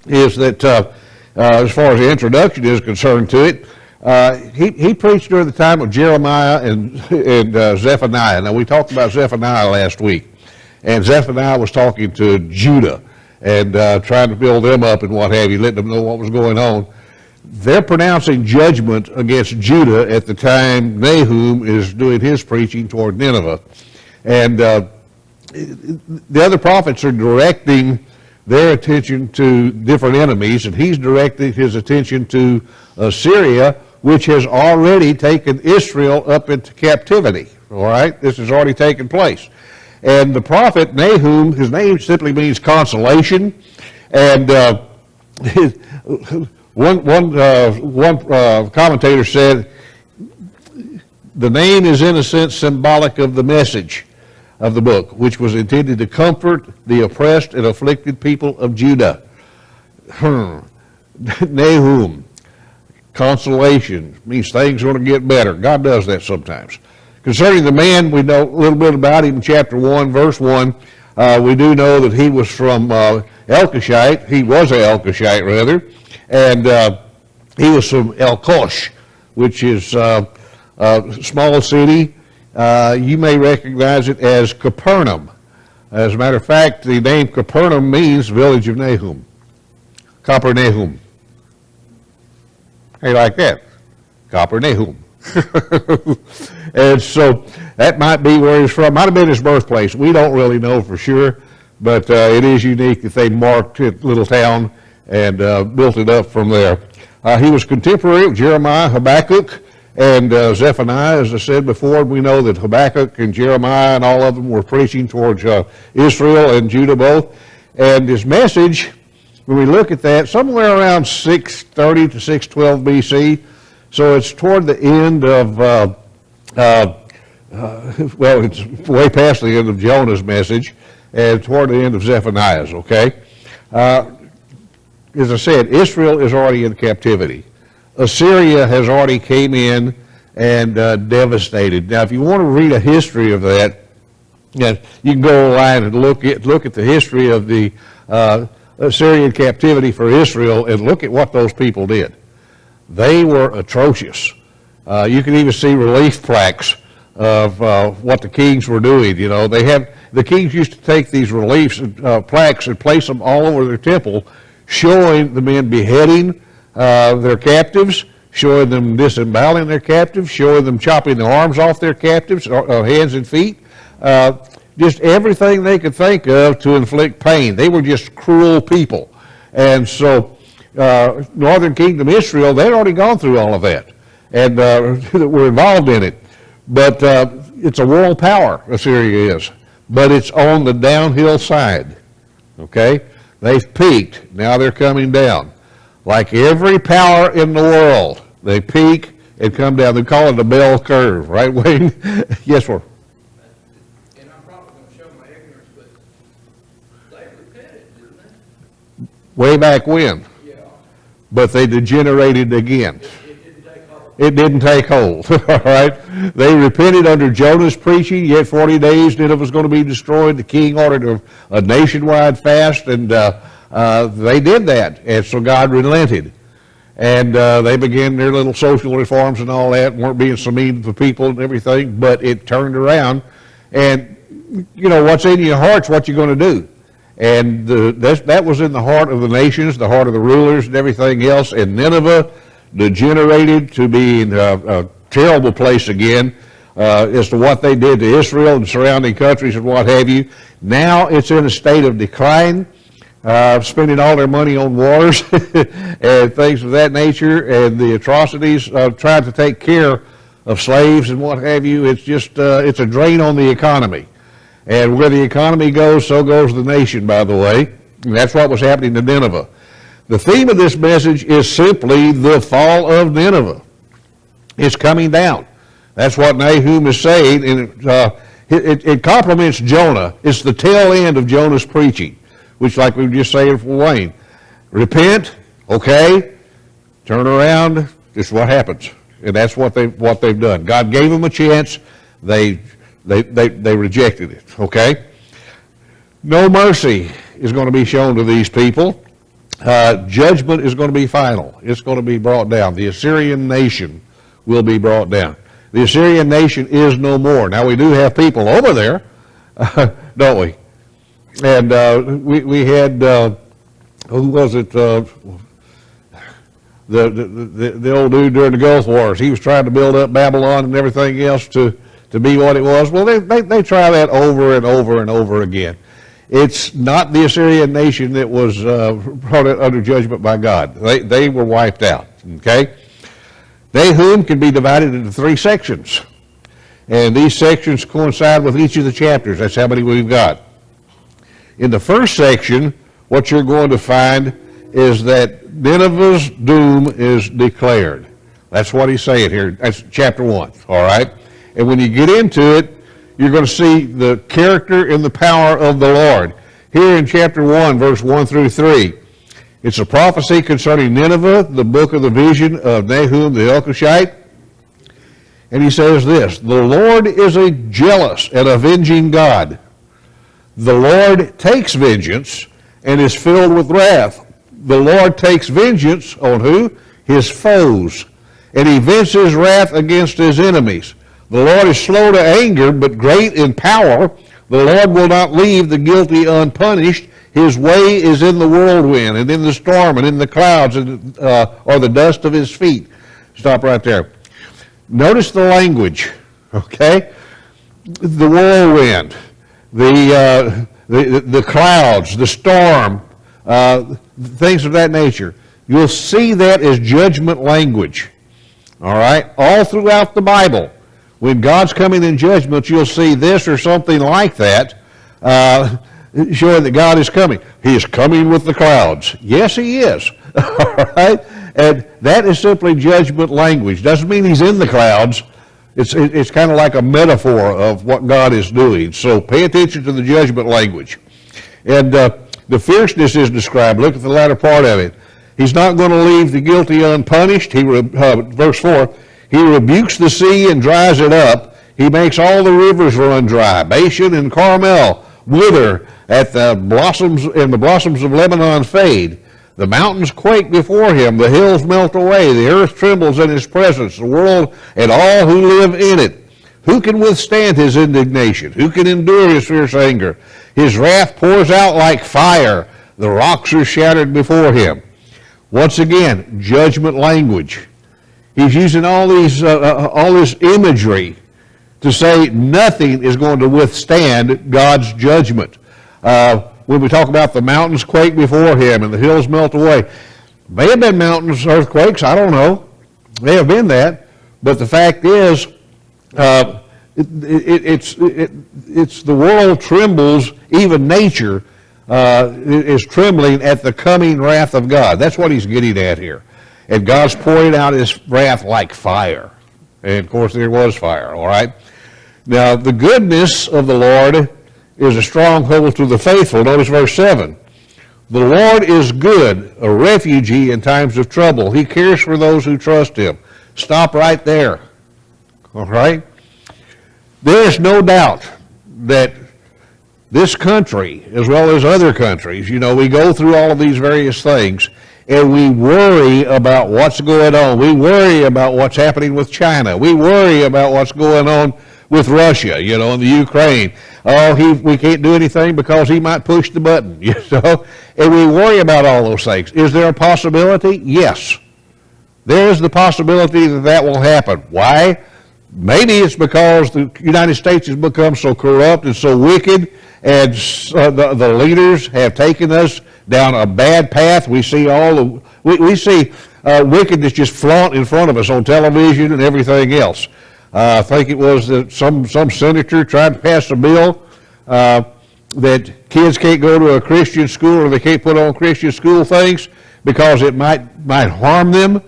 is that as far as the introduction is concerned to it, he preached during the time of Jeremiah and Zephaniah. Now, we talked about Zephaniah last week, and Zephaniah was talking to Judah and trying to build them up and what have you, letting them know what was going on. They're pronouncing judgment against Judah at the time Nahum is doing his preaching toward Nineveh. And the other prophets are directing their attention to different enemies, and he's directing his attention to Assyria, which has already taken Israel up into captivity. All right? This has already taken place. And the prophet Nahum, his name simply means consolation, and one commentator said the name is in a sense symbolic of the message of the book, which was intended to comfort the oppressed and afflicted people of Judah. Nahum, consolation, means things are going to get better. God does that sometimes. Concerning the man, we know a little bit about him in chapter 1, verse 1. We do know that he was from Elkoshite. He was an Elkoshite, rather. And he was from Elkosh, which is a small city. You may recognize it as Capernaum. As a matter of fact, the name Capernaum means village of Nahum. Capernaum. How you like that? Capernaum. And so that might be where he's from. Might have been his birthplace. We don't really know for sure, but it is unique that they marked it, little town, and built it up from there. He was contemporary of Jeremiah, Habakkuk, and Zephaniah. As I said before, we know that Habakkuk and Jeremiah and all of them were preaching towards Israel and Judah both. And his message, when we look at that, somewhere around 630 to 612 BC, so it's toward the end of, well, it's way past the end of Jonah's message and toward the end of Zephaniah's, okay? As I said, Israel is already in captivity. Assyria has already came in and devastated. Now, if you want to read a history of that, you can go online and look at the history of the Assyrian captivity for Israel and look at what those people did. They were atrocious. You can even see relief plaques of what the kings were doing. You know, the kings used to take these relief plaques and place them all over their temple, showing the men beheading their captives, showing them disemboweling their captives, showing them chopping the arms off their captives, hands and feet, just everything they could think of to inflict pain. They were just cruel people. And so Northern Kingdom Israel, they'd already gone through all of that and were involved in it. But it's a world power, Assyria is. But it's on the downhill side, okay? They've peaked. Now they're coming down. Like every power in the world, they peak and come down. They call it a bell curve, right, Wayne? Yes, sir. And I'm probably going to show my ignorance, but they repented, didn't they? Way back when. Yeah. But they degenerated again. It didn't take hold. It didn't take hold, all right? They repented under Jonah's preaching, yet 40 days Nineveh was going to be destroyed. The king ordered a nationwide fast, and they did that, and so God relented. And they began their little social reforms and all that, weren't being so mean to the people and everything, but it turned around. And, you know, what's in your heart's what you're going to do. And that was in the heart of the nations, the heart of the rulers and everything else, and Nineveh degenerated to be a terrible place again as to what they did to Israel and surrounding countries and what have you. Now it's in a state of decline, spending all their money on wars and things of that nature, and the atrocities of trying to take care of slaves and what have you. It's just it's a drain on the economy. And where the economy goes, so goes the nation, by the way. And that's what was happening to Nineveh. The theme of this message is simply the fall of Nineveh. It's coming down. That's what Nahum is saying, and it complements Jonah. It's the tail end of Jonah's preaching, which, like we were just saying for Wayne, repent, okay, turn around, this is what happens. And that's what they've done. God gave them a chance. They rejected it, okay? No mercy is going to be shown to these people. judgment is going to be final. It's going to be brought down. The Assyrian nation will be brought down. The Assyrian nation is no more. Now, we do have people over there, don't we? And we had, who was it? The old dude during the Gulf Wars. He was trying to build up Babylon and everything else to be what it was. Well, they try that over and over and over again. It's not the Assyrian nation that was brought under judgment by God. They were wiped out, okay? Nahum can be divided into 3 sections. And these sections coincide with each of the chapters. That's how many we've got. In the first section, what you're going to find is that Nineveh's doom is declared. That's what he's saying here. That's chapter 1, all right? And when you get into it, you're going to see the character and the power of the Lord. Here in chapter 1, verse 1 through 3, it's a prophecy concerning Nineveh, the book of the vision of Nahum the Elkoshite. And he says this, "The Lord is a jealous and avenging God. The Lord takes vengeance and is filled with wrath. The Lord takes vengeance on who? His foes. And he vents his wrath against his enemies. The Lord is slow to anger, but great in power. The Lord will not leave the guilty unpunished. His way is in the whirlwind, and in the storm, and in the clouds, and, or the dust of his feet." Stop right there. Notice the language, okay? The whirlwind, the clouds, the storm, things of that nature. You'll see that as judgment language, all right? All throughout the Bible. When God's coming in judgment, you'll see this or something like that, showing that God is coming. He is coming with the clouds. Yes, he is. All right? And that is simply judgment language. Doesn't mean he's in the clouds. It's kind of like a metaphor of what God is doing. So pay attention to the judgment language. And the fierceness is described. Look at the latter part of it. He's not going to leave the guilty unpunished. Verse 4, he rebukes the sea and dries it up. He makes all the rivers run dry. Bashan and Carmel wither at the blossoms, and the blossoms of Lebanon fade. The mountains quake before him. The hills melt away. The earth trembles in his presence. The world and all who live in it. Who can withstand his indignation? Who can endure his fierce anger? His wrath pours out like fire. The rocks are shattered before him. Once again, judgment language. He's using all this imagery to say nothing is going to withstand God's judgment. When we talk about the mountains quake before him and the hills melt away, may have been mountains, earthquakes, I don't know. May have been that. But the fact is, it's the world trembles, even nature is trembling at the coming wrath of God. That's what he's getting at here. And God's pouring out his wrath like fire. And of course there was fire, all right? Now the goodness of the Lord is a stronghold to the faithful. Notice verse 7. The Lord is good, a refugee in times of trouble. He cares for those who trust him. Stop right there. All right? There is no doubt that this country, as well as other countries, we go through all of these various things, and we worry about what's going on. We worry about what's happening with China. We worry about what's going on with Russia, in the Ukraine. Oh, we can't do anything because he might push the button, And we worry about all those things. Is there a possibility? Yes. There is the possibility that will happen. Why? Maybe it's because the United States has become so corrupt and so wicked, and the leaders have taken us down a bad path. We see we see wickedness just flaunt in front of us on television and everything else. I think it was that some senator tried to pass a bill that kids can't go to a Christian school, or they can't put on Christian school things because it might harm them.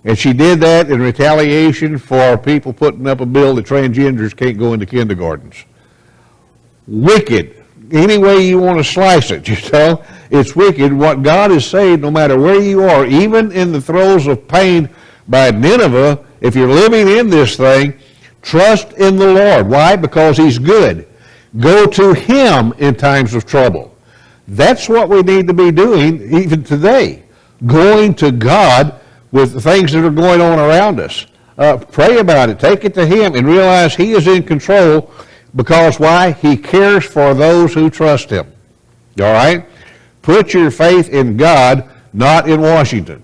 And she did that in retaliation for people putting up a bill that transgenders can't go into kindergartens. Wicked. Any way you want to slice it, it's wicked. What God is saying, no matter where you are, even in the throes of pain by Nineveh, if you're living in this thing, trust in the Lord. Why? Because he's good. Go to him in times of trouble. That's what we need to be doing even today. Going to God with the things that are going on around us. Pray about it. Take it to Him and realize He is in control because why? He cares for those who trust Him. All right? Put your faith in God, not in Washington.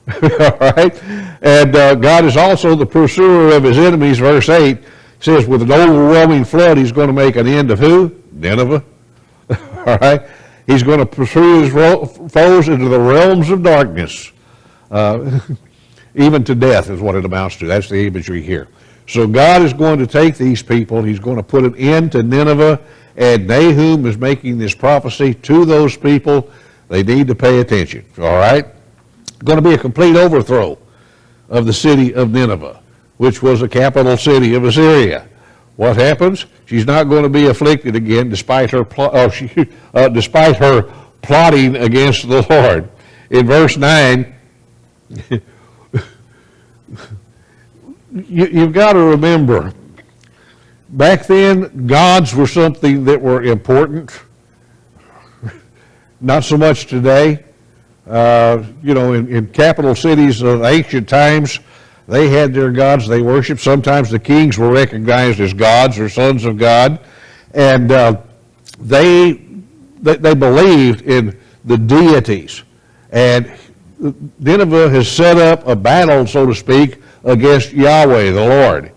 All right? And God is also the pursuer of His enemies. Verse 8 says, with an overwhelming flood, He's going to make an end of who? Nineveh. All right? He's going to pursue His foes into the realms of darkness. Even to death is what it amounts to. That's the imagery here. So God is going to take these people. He's going to put an end to Nineveh. And Nahum is making this prophecy to those people. They need to pay attention. All right? Going to be a complete overthrow of the city of Nineveh, which was the capital city of Assyria. What happens? She's not going to be afflicted again despite her despite her plotting against the Lord. In verse 9, you've got to remember, back then, gods were something that were important. Not so much today. In capital cities of ancient times, they had their gods they worshiped. Sometimes the kings were recognized as gods or sons of God. And they believed in the deities. And Nineveh has set up a battle, so to speak, against Yahweh, the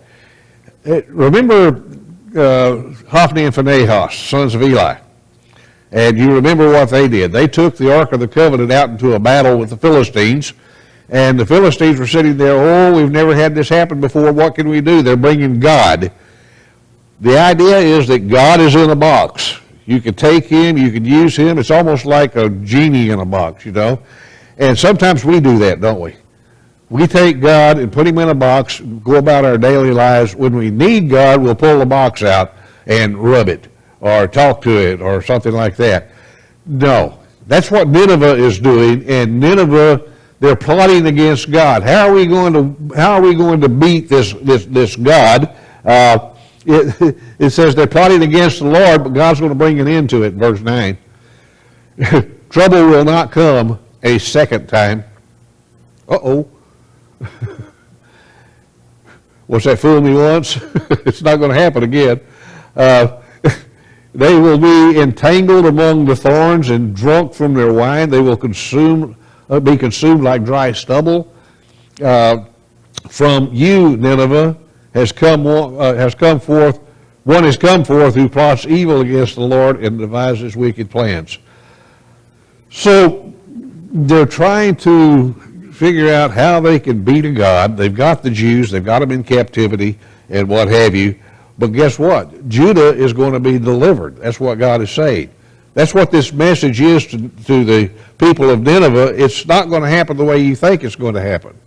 Lord. Remember Hophni and Phinehas, sons of Eli. And you remember what they did. They took the Ark of the Covenant out into a battle with the Philistines. And the Philistines were sitting there, oh, we've never had this happen before. What can we do? They're bringing God. The idea is that God is in a box. You can take Him, you can use Him. It's almost like a genie in a box, And sometimes we do that, don't we? We take God and put Him in a box, go about our daily lives. When we need God, we'll pull the box out and rub it or talk to it or something like that. No, that's what Nineveh is doing, and Nineveh, they're plotting against God. How are we going to beat this God? It says they're plotting against the Lord, but God's going to bring an end to it in verse 9. Trouble will not come a second time. Uh-oh. What's that, fool me once? It's not going to happen again. They will be entangled among the thorns and drunk from their wine. They will be consumed like dry stubble. From you, Nineveh, one has come forth who plots evil against the Lord and devises wicked plans. So they're trying to figure out how they can beat a God. They've got the Jews, they've got them in captivity and what have you. But guess what? Judah is going to be delivered. That's what God is saying. That's what this message is to the people of Nineveh. It's not going to happen the way you think it's going to happen.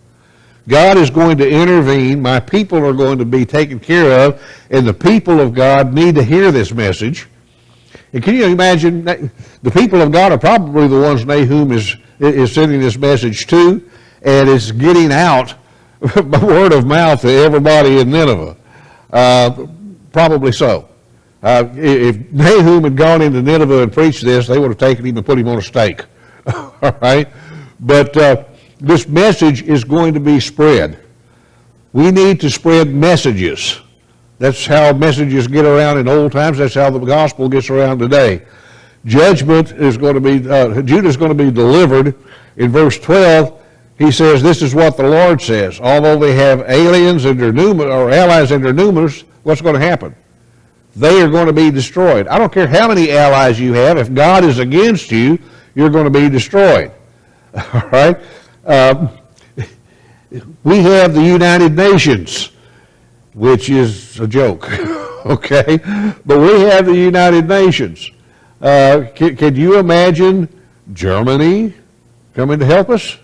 God is going to intervene. My people are going to be taken care of, and the people of God need to hear this message. And can you imagine, the people of God are probably the ones Nahum is sending this message to, and it's getting out by word of mouth to everybody in Nineveh. Probably so. If Nahum had gone into Nineveh and preached this, they would have taken him and put him on a stake. All right? But this message is going to be spread. We need to spread messages. That's how messages get around in old times. That's how the gospel gets around today. Judgment is going to be, Judah is going to be delivered. In verse 12, he says, this is what the Lord says. Although they have aliens and their allies and their numerous, what's going to happen? They are going to be destroyed. I don't care how many allies you have. If God is against you, you're going to be destroyed. All right? We have the United Nations, which is a joke. Okay? But we have the United Nations. Can you imagine Germany coming to help us?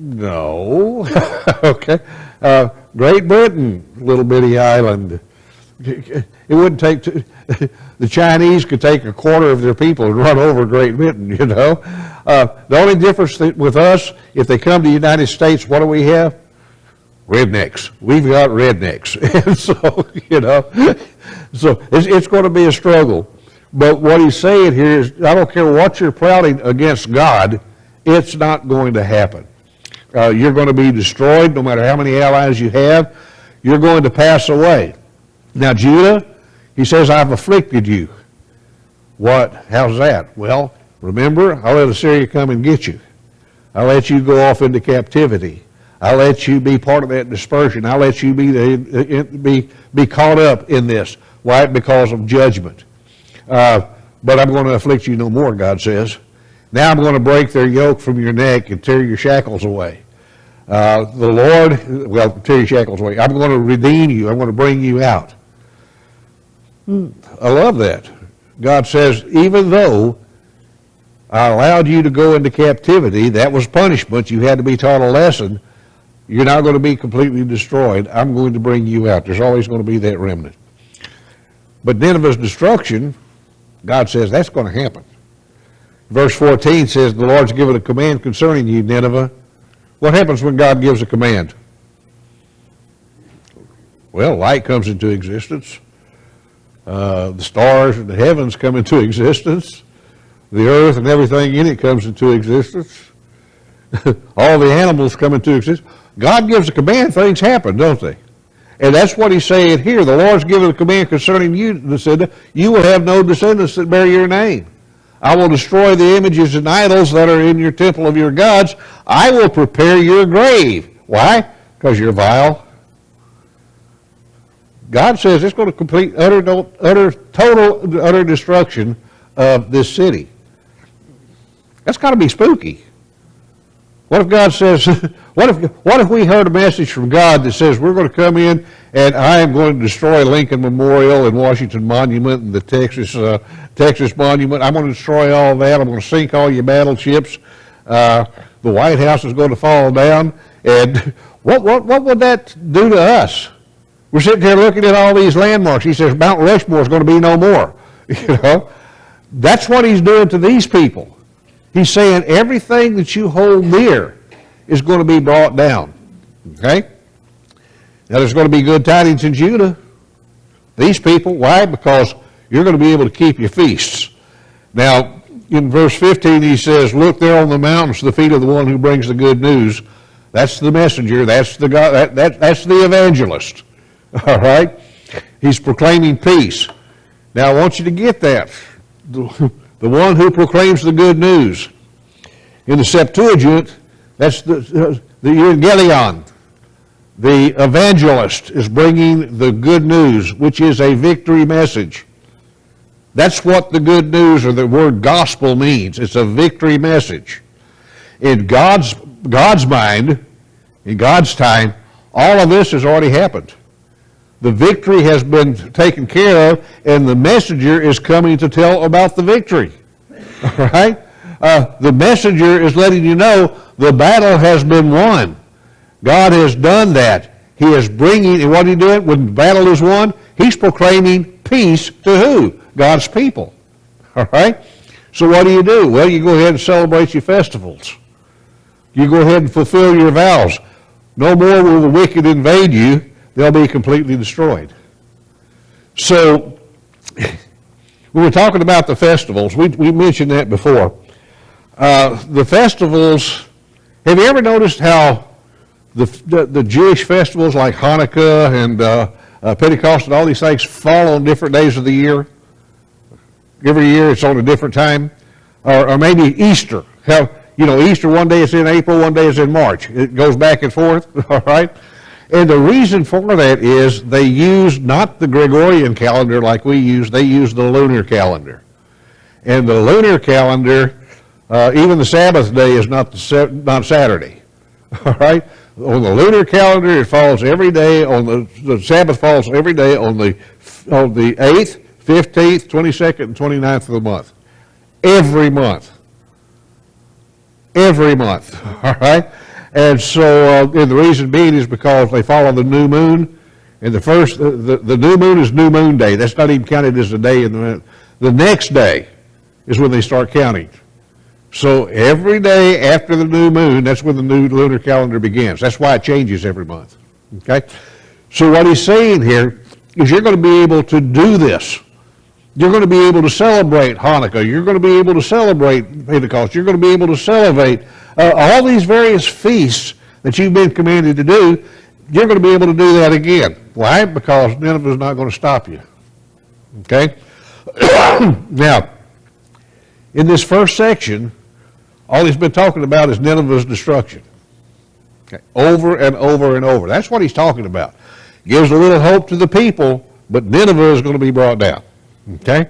No. Okay. Great Britain, little bitty island. It wouldn't take the Chinese could take a quarter of their people and run over Great Britain, The only difference with us, if they come to the United States, what do we have? Rednecks. We've got rednecks. And so, so it's going to be a struggle. But what he's saying here is, I don't care what you're plotting against God, it's not going to happen. You're going to be destroyed no matter how many allies you have. You're going to pass away. Now, Judah, he says, I've afflicted you. What? How's that? Well, remember, I'll let Assyria come and get you. I'll let you go off into captivity. I'll let you be part of that dispersion. I'll let you be caught up in this. Why? Because of judgment. But I'm going to afflict you no more, God says. Now I'm going to break their yoke from your neck and tear your shackles away. The Lord, well, tear your shackles away. I'm going to redeem you. I'm going to bring you out. I love that. God says, even though I allowed you to go into captivity, that was punishment. You had to be taught a lesson. You're not going to be completely destroyed. I'm going to bring you out. There's always going to be that remnant. But Nineveh's destruction, God says that's going to happen. Verse 14 says, the Lord's given a command concerning you, Nineveh. What happens when God gives a command? Well, light comes into existence. The stars and the heavens come into existence. The earth and everything in it comes into existence. All the animals come into existence. God gives a command, things happen, don't they? And that's what he's saying here. The Lord's given a command concerning you, descendant. You will have no descendants that bear your name. I will destroy the images and idols that are in your temple of your gods. I will prepare your grave. Why? Because you're vile. God says it's going to complete utter destruction of this city. That's got to be spooky. What if God says, what if we heard a message from God that says we're going to come in and I am going to destroy Lincoln Memorial and Washington Monument and the Texas Monument. I'm going to destroy all that. I'm going to sink all your battleships. The White House is going to fall down. And what would that do to us? We're sitting here looking at all these landmarks. He says Mount Rushmore is going to be no more. You know, that's what he's doing to these people. He's saying everything that you hold dear is going to be brought down. Okay? Now there's going to be good tidings in Judah. These people, why? Because you're going to be able to keep your feasts. Now, in verse 15 he says, look there on the mountains, the feet of the one who brings the good news. That's the messenger. That's the God. That's the evangelist. All right? He's proclaiming peace. Now I want you to get that. The one who proclaims the good news. In the Septuagint, that's the Evangelion. The evangelist is bringing the good news, which is a victory message. That's what the good news or the word gospel means. It's a victory message. In God's mind, in God's time, all of this has already happened. The victory has been taken care of, and the messenger is coming to tell about the victory. All right? The messenger is letting you know the battle has been won. God has done that. He is bringing, and what is he doing? When the battle is won, he's proclaiming peace to who? God's people. All right? So what do? Well, you go ahead and celebrate your festivals. You go ahead and fulfill your vows. No more will the wicked invade you. They'll be completely destroyed. So, we were talking about the festivals. We mentioned that before. The festivals, have you ever noticed how the Jewish festivals like Hanukkah and Pentecost and all these things fall on different days of the year? Every year it's on a different time. Or maybe Easter. How, Easter one day is in April, one day is in March. It goes back and forth, all right? And the reason for that is they use not the Gregorian calendar like we use, they use the lunar calendar. And the lunar calendar, even the Sabbath day is not Saturday. All right? On the lunar calendar, it falls every day, the Sabbath falls every day on the 8th, 15th, 22nd, and 29th of the month. Every month. Every month. All right? And so, and the reason being is because they follow the new moon, and the new moon is new moon day. That's not even counted as a day in the month. The next day is when they start counting. So every day after the new moon, that's when the new lunar calendar begins. That's why it changes every month. Okay? So what he's saying here is you're going to be able to do this. You're going to be able to celebrate Hanukkah. You're going to be able to celebrate Pentecost. You're going to be able to celebrate all these various feasts that you've been commanded to do. You're going to be able to do that again. Why? Because Nineveh's not going to stop you. Okay? Now, in this first section, all he's been talking about is Nineveh's destruction. Okay? Over and over and over. That's what he's talking about. Gives a little hope to the people, but Nineveh is going to be brought down. Okay?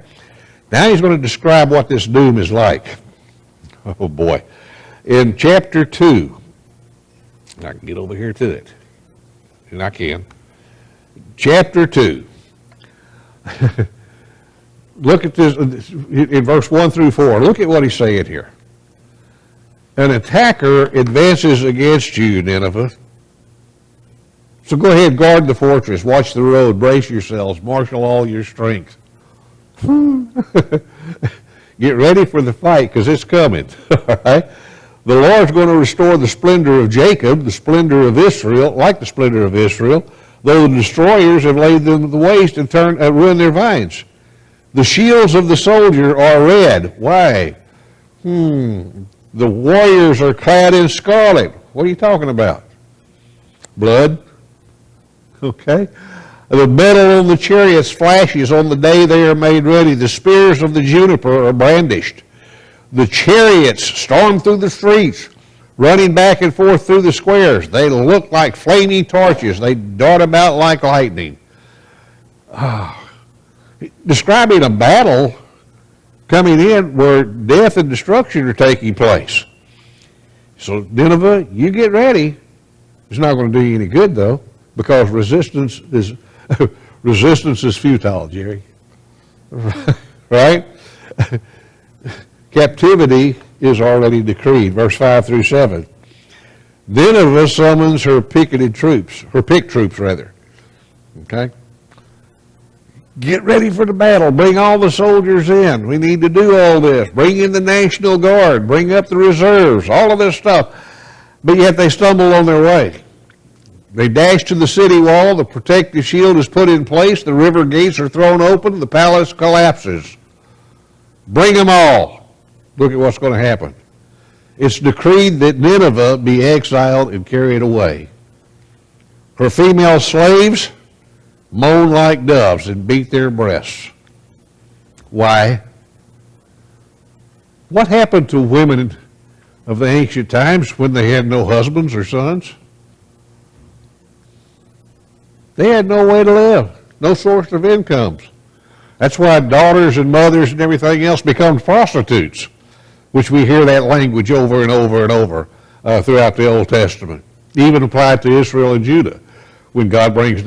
Now he's going to describe what this doom is like. Oh boy. In chapter 2, I can get over here to it. And I can. Chapter 2. Look at this in verse 1 through 4. Look at what he's saying here. An attacker advances against you, Nineveh. So go ahead, guard the fortress, watch the road, brace yourselves, marshal all your strength. Get ready for the fight, because it's coming. All right? The Lord's going to restore the splendor of Jacob, the splendor of Israel, like the splendor of Israel, though the destroyers have laid them to the waste and ruined their vines. The shields of the soldier are red. Why? The warriors are clad in scarlet. What are you talking about? Blood? Okay. The metal on the chariots flashes on the day they are made ready. The spears of the juniper are brandished. The chariots storm through the streets, running back and forth through the squares. They look like flaming torches. They dart about like lightning. Describing a battle coming in where death and destruction are taking place. So Nineveh, you get ready. It's not going to do you any good, though, because resistance is futile, Jerry. Right? Captivity is already decreed. Verse 5 through 7. Nineveh summons her picked troops. Okay? Get ready for the battle. Bring all the soldiers in. We need to do all this. Bring in the National Guard. Bring up the reserves. All of this stuff. But yet they stumble on their way. They dash to the city wall. The protective shield is put in place. The river gates are thrown open. The palace collapses. Bring them all. Look at what's going to happen. It's decreed that Nineveh be exiled and carried away. Her female slaves moan like doves and beat their breasts. Why? What happened to women of the ancient times when they had no husbands or sons? They had no way to live, no source of incomes. That's why daughters and mothers and everything else become prostitutes, which we hear that language over and over and over throughout the Old Testament, even applied to Israel and Judah when God brings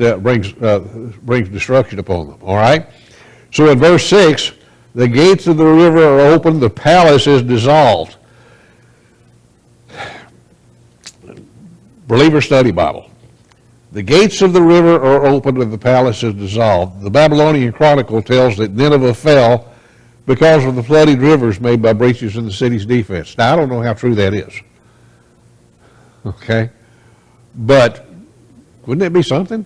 destruction upon them. All right? So in verse 6, the gates of the river are opened, the palace is dissolved. Believer Study Bible. The gates of the river are opened and the palace is dissolved. The Babylonian Chronicle tells that Nineveh fell because of the flooded rivers made by breaches in the city's defense. Now, I don't know how true that is. Okay? But wouldn't it be something?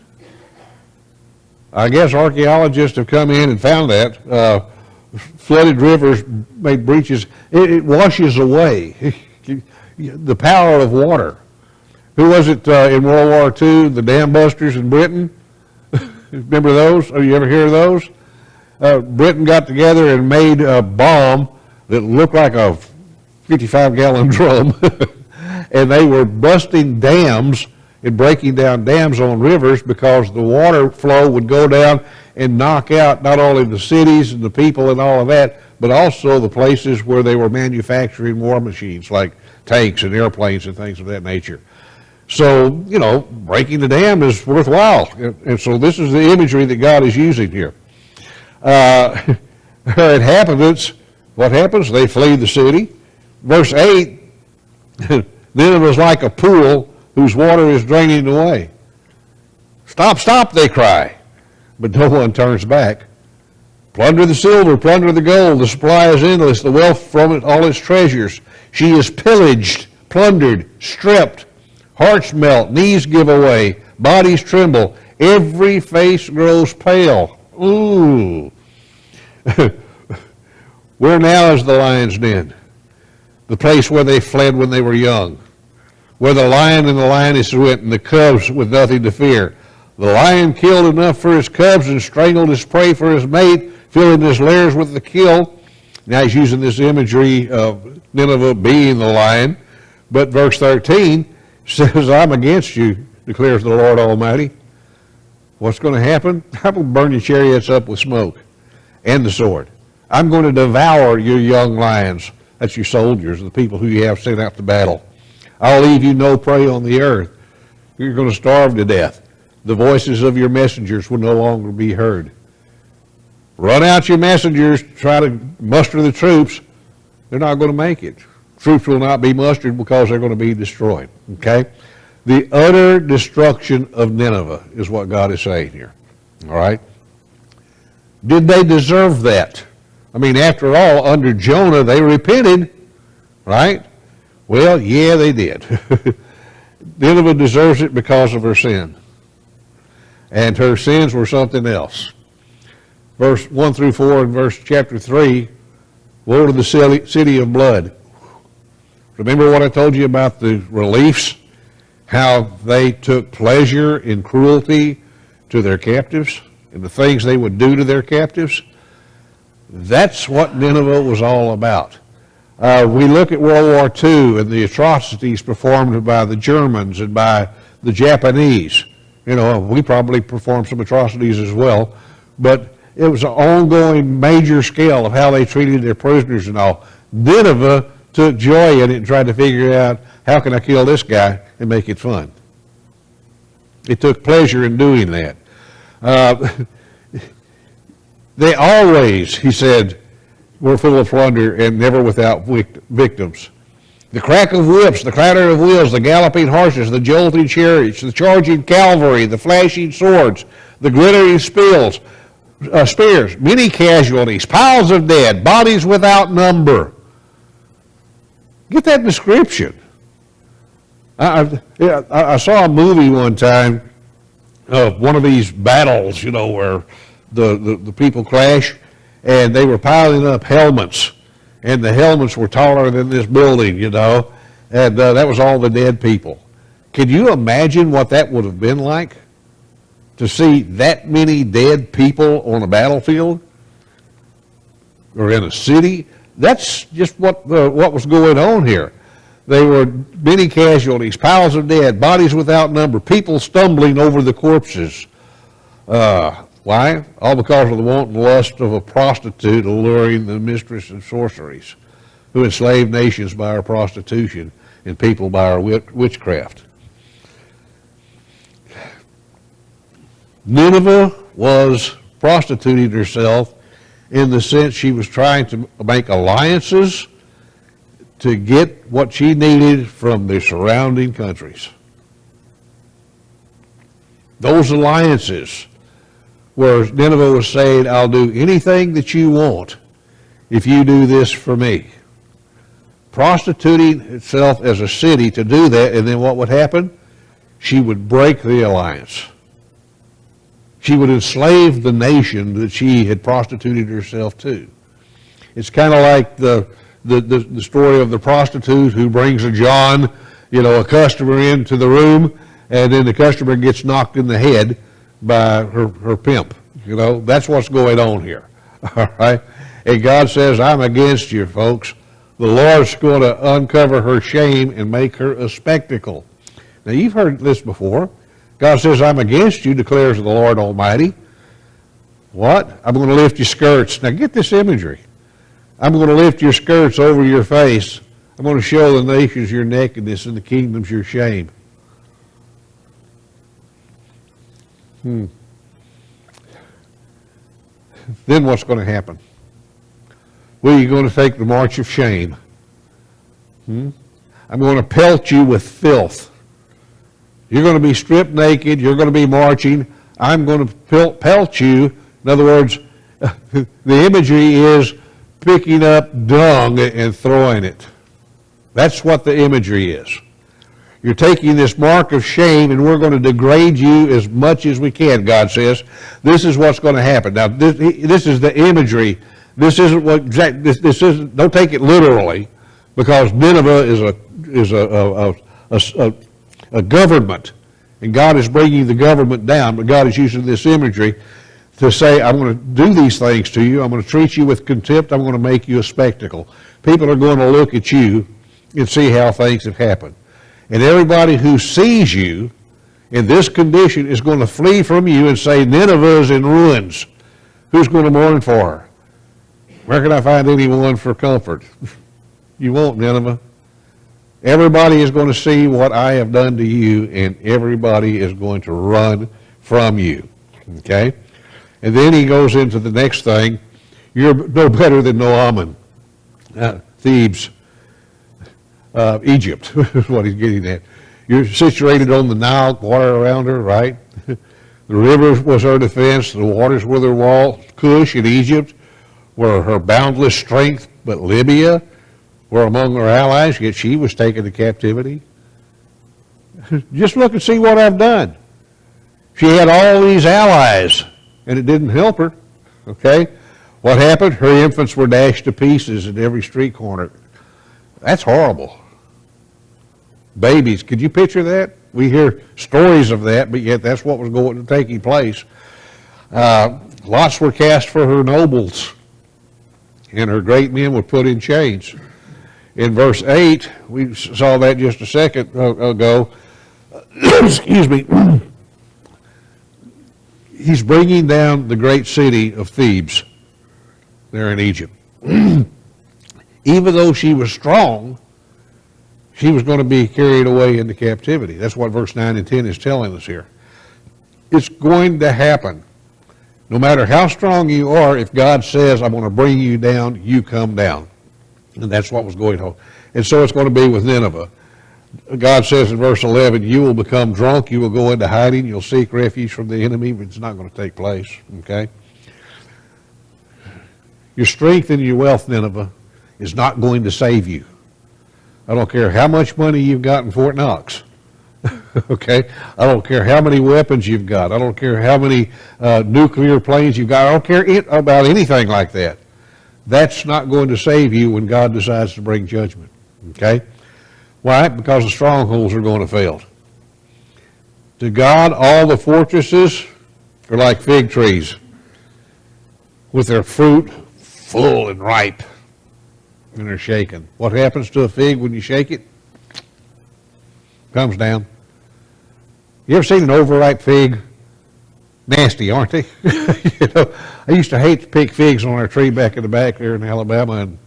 I guess archaeologists have come in and found that. Flooded rivers made breaches. It washes away the power of water. Who was it in World War II, the dam busters in Britain? Remember those? Have you ever heard of those? Britain got together and made a bomb that looked like a 55-gallon drum. And they were busting dams and breaking down dams on rivers because the water flow would go down and knock out not only the cities and the people and all of that, but also the places where they were manufacturing war machines like tanks and airplanes and things of that nature. So, breaking the dam is worthwhile. And so this is the imagery that God is using here. Her inhabitants, what happens? They flee the city. Verse 8, then it was like a pool whose water is draining away. Stop, stop, they cry. But no one turns back. Plunder the silver, plunder the gold. The supply is endless, the wealth from it, all its treasures. She is pillaged, plundered, stripped. Hearts melt, knees give away, bodies tremble, every face grows pale. Ooh. Where now is the lion's den? The place where they fled when they were young, where the lion and the lioness went and the cubs with nothing to fear. The lion killed enough for his cubs and strangled his prey for his mate, filling his lairs with the kill. Now he's using this imagery of Nineveh being the lion. But verse 13 says, I'm against you, declares the Lord Almighty. What's going to happen? I'm going to burn your chariots up with smoke and the sword. I'm going to devour your young lions. That's your soldiers, the people who you have sent out to battle. I'll leave you no prey on the earth. You're going to starve to death. The voices of your messengers will no longer be heard. Run out your messengers, try to muster the troops. They're not going to make it. Troops will not be mustered because they're going to be destroyed. Okay? The utter destruction of Nineveh is what God is saying here. All right? Did they deserve that? I mean, after all, under Jonah, they repented, right? Well, yeah, they did. Nineveh deserves it because of her sin. And her sins were something else. Verse 1 through 4 and chapter 3, woe to the city of blood. Remember what I told you about the reliefs? How they took pleasure in cruelty to their captives and the things they would do to their captives? That's what Nineveh was all about. We look at World War II and the atrocities performed by the Germans and by the Japanese. You know, we probably performed some atrocities as well, but it was an ongoing major scale of how they treated their prisoners and all. Nineveh took joy in it and tried to figure out, how can I kill this guy and make it fun? It took pleasure in doing that. They always, he said, were full of plunder and never without victims. The crack of whips, the clatter of wheels, the galloping horses, the jolting chariots, the charging cavalry, the flashing swords, the glittering spears, many casualties, piles of dead, bodies without number. Get that description. I saw a movie one time of one of these battles, you know, where the people clash, and they were piling up helmets, and the helmets were taller than this building, you know, and that was all the dead people. Can you imagine what that would have been like to see that many dead people on a battlefield or in a city? That's just what was going on here. There were many casualties, piles of dead, bodies without number, people stumbling over the corpses. Why? All because of the wanton lust of a prostitute alluring the mistress of sorceries, who enslaved nations by her prostitution and people by her witchcraft. Nineveh was prostituting herself in the sense she was trying to make alliances to get what she needed from the surrounding countries. Those alliances where Nineveh was saying, I'll do anything that you want if you do this for me. Prostituting itself as a city to do that, and then what would happen? She would break the alliance. She would enslave the nation that she had prostituted herself to. It's kind of like the story of the prostitute who brings a customer into the room, and then the customer gets knocked in the head by her pimp. You know, that's what's going on here. All right? And God says, I'm against you, folks. The Lord's going to uncover her shame and make her a spectacle. Now, you've heard this before. God says, I'm against you, declares the Lord Almighty. What? I'm going to lift your skirts. Now, get this imagery. I'm going to lift your skirts over your face. I'm going to show the nations your nakedness and the kingdoms your shame. Then what's going to happen? Well, you're going to take the march of shame. I'm going to pelt you with filth. You're going to be stripped naked. You're going to be marching. I'm going to pelt you. In other words, the imagery is picking up dung and throwing it. That's what the imagery is. You're taking this mark of shame, and we're going to degrade you as much as we can, God says. This is what's going to happen. Now, this is the imagery This isn't what exact. This isn't. Don't take it literally, because Nineveh is a government, and God is bringing the government down. But God is using this imagery to say, I'm going to do these things to you. I'm going to treat you with contempt. I'm going to make you a spectacle. People are going to look at you and see how things have happened. And everybody who sees you in this condition is going to flee from you and say, Nineveh is in ruins. Who's going to mourn for her? Where can I find anyone for comfort? You won't, Nineveh. Everybody is going to see what I have done to you, and everybody is going to run from you. Okay? And then he goes into the next thing. You're no better than Naaman, Thebes, Egypt, is what he's getting at. You're situated on the Nile, water around her, right? The river was her defense, the waters were their wall. Cush in Egypt were her boundless strength, but Libya were among her allies, yet she was taken to captivity. Just look and see what I've done. She had all these allies, and it didn't help her, okay? What happened? Her infants were dashed to pieces at every street corner. That's horrible. Babies, could you picture that? We hear stories of that, but yet that's what was taking place. Lots were cast for her nobles, and her great men were put in chains. In verse 8, we saw that just a second ago. Excuse me. He's bringing down the great city of Thebes there in Egypt. Even though she was strong, she was going to be carried away into captivity. That's what verse 9 and 10 is telling us here. It's going to happen. No matter how strong you are, if God says, I'm going to bring you down, you come down. And that's what was going on. And so it's going to be with Nineveh. God says in verse 11, you will become drunk, you will go into hiding, you'll seek refuge from the enemy, but it's not going to take place, okay? Your strength and your wealth, Nineveh, is not going to save you. I don't care how much money you've got in Fort Knox, okay? I don't care how many weapons you've got. I don't care how many nuclear planes you've got. I don't care about anything like that. That's not going to save you when God decides to bring judgment, okay? Why? Because the strongholds are going to fail. To God, all the fortresses are like fig trees with their fruit full and ripe, and they're shaken. What happens to a fig when you shake it? Comes down. You ever seen an overripe fig? Nasty, aren't they? You know, I used to hate to pick figs on our tree back in the back there in Alabama, and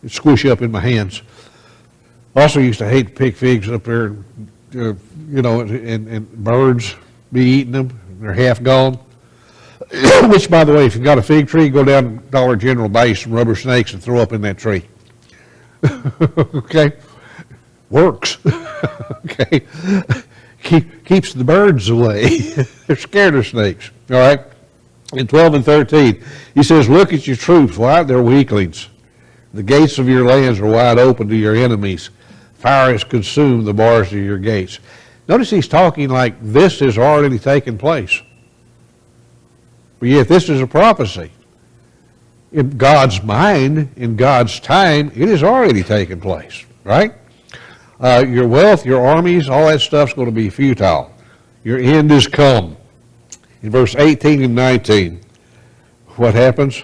it'd squish up in my hands. Also used to hate to pick figs up there, you know, and birds be eating them, and they're half gone. Which, by the way, if you've got a fig tree, go down to Dollar General, buy you some rubber snakes and throw up in that tree. Okay? Works. Okay? Keeps the birds away. They're scared of snakes. All right? In 12 and 13, he says, look at your troops. Why? They're weaklings. The gates of your lands are wide open to your enemies. Fire has consumed the bars of your gates. Notice he's talking like this has already taken place. But yet this is a prophecy. In God's mind, in God's time, it has already taken place, right? Your wealth, your armies, all that stuff's going to be futile. Your end is come. In verse 18 and 19, what happens?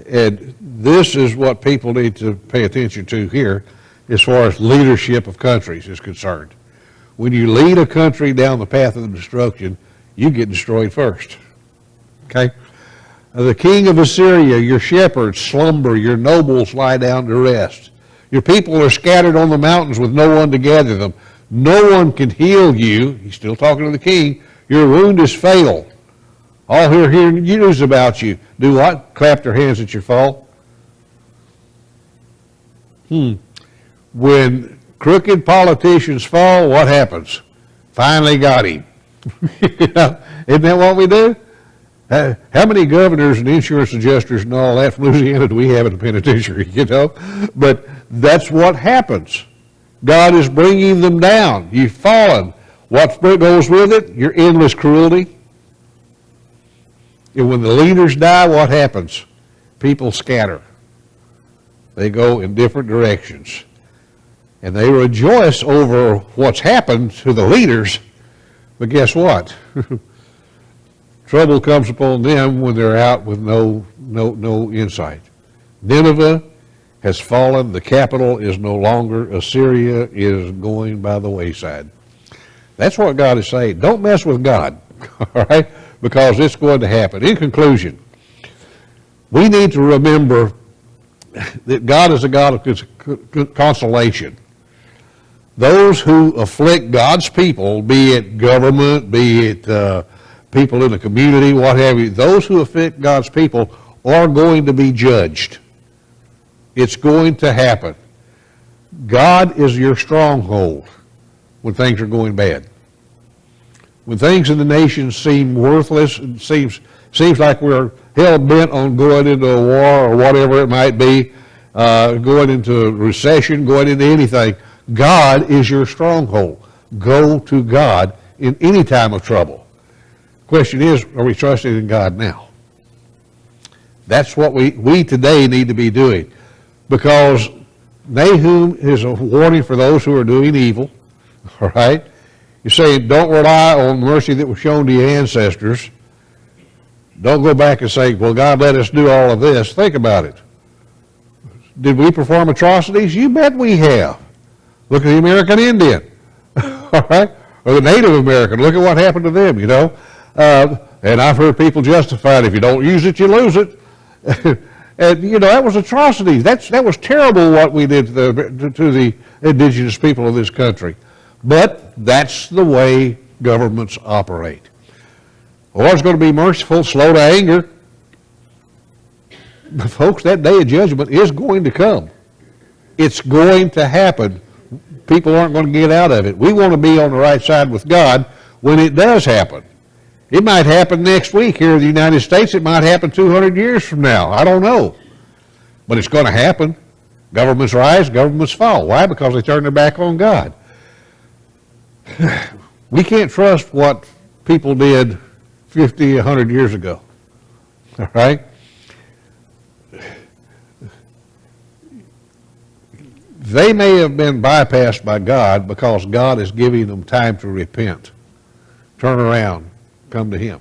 And this is what people need to pay attention to here as far as leadership of countries is concerned. When you lead a country down the path of destruction, you get destroyed first. Okay? The king of Assyria, your shepherds slumber, your nobles lie down to rest. Your people are scattered on the mountains with no one to gather them. No one can heal you. He's still talking to the king. Your wound is fatal. All who are hearing news about you do what? Clap their hands at your fall. When crooked politicians fall, what happens? Finally got him. You know, isn't that what we do? How many governors and insurance adjusters and all that from Louisiana do we have in the penitentiary, you know? But that's what happens. God is bringing them down. You've fallen. What goes with it? Your endless cruelty. And when the leaders die, what happens? people scatter. They go in different directions. And they rejoice over what's happened to the leaders, but guess what? Trouble comes upon them when they're out with no insight. Nineveh has fallen. The capital is no longer. Assyria is going by the wayside. That's what God is saying. Don't mess with God, all right? Because it's going to happen. In conclusion, we need to remember that God is a God of consolation. Those who afflict God's people, be it government, be it people in the community, what have you, those who afflict God's people are going to be judged. It's going to happen. God is your stronghold when things are going bad. When things in the nation seem worthless, it seems like we're hell-bent on going into a war or whatever it might be, going into a recession, going into anything, God is your stronghold. Go to God in any time of trouble. Question is, are we trusting in God now? That's what we today need to be doing. Because Nahum is a warning for those who are doing evil. All right? You're saying, don't rely on mercy that was shown to your ancestors. Don't go back and say, well, God let us do all of this. Think about it. Did we perform atrocities? You bet we have. Look at the American Indian, all right? Or the Native American. Look at what happened to them, you know. And I've heard people justify it. If you don't use it, you lose it. And, you know, that was atrocities. That was terrible what we did to the indigenous people of this country. But that's the way governments operate. The Lord's going to be merciful, slow to anger. But folks, that day of judgment is going to come. It's going to happen. People aren't going to get out of it. We want to be on the right side with God when it does happen. It might happen next week here in the United States. It might happen 200 years from now. I don't know. But it's going to happen. Governments rise, governments fall. Why? Because they turn their back on God. We can't trust what people did 50, 100 years ago. All right? They may have been bypassed by God because God is giving them time to repent, turn around, come to Him.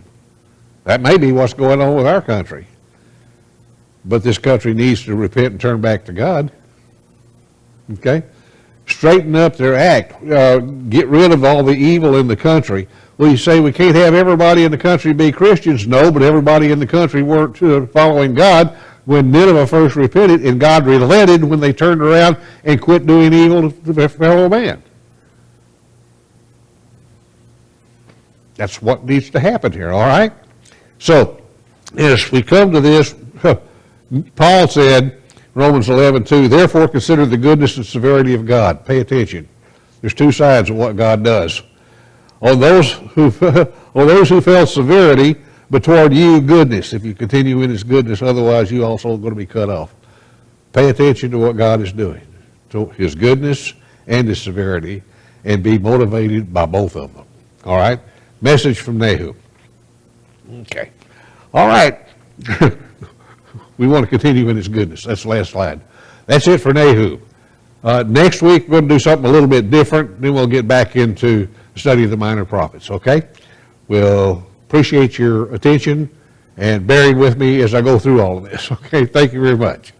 That may be what's going on with our country. But this country needs to repent and turn back to God. Okay? Straighten up their act. Get rid of all the evil in the country. Well, you say we can't have everybody in the country be Christians. No, but everybody in the country weren't following God when Nineveh first repented, and God relented when they turned around and quit doing evil to their fellow man. That's what needs to happen here, all right? So, as we come to this, Paul said, Romans 11:2, therefore consider the goodness and severity of God. Pay attention. There's two sides of what God does. On those who felt severity, but toward you goodness, if you continue in His goodness, otherwise you also are going to be cut off. Pay attention to what God is doing, to His goodness and His severity, and be motivated by both of them. All right? Message from Nahum. Okay. All right. We want to continue in His goodness. That's the last slide. That's it for Nahum. Next week, we're going to do something a little bit different. Then we'll get back into the study of the minor prophets, okay? We'll appreciate your attention and bearing with me as I go through all of this, okay? Thank you very much.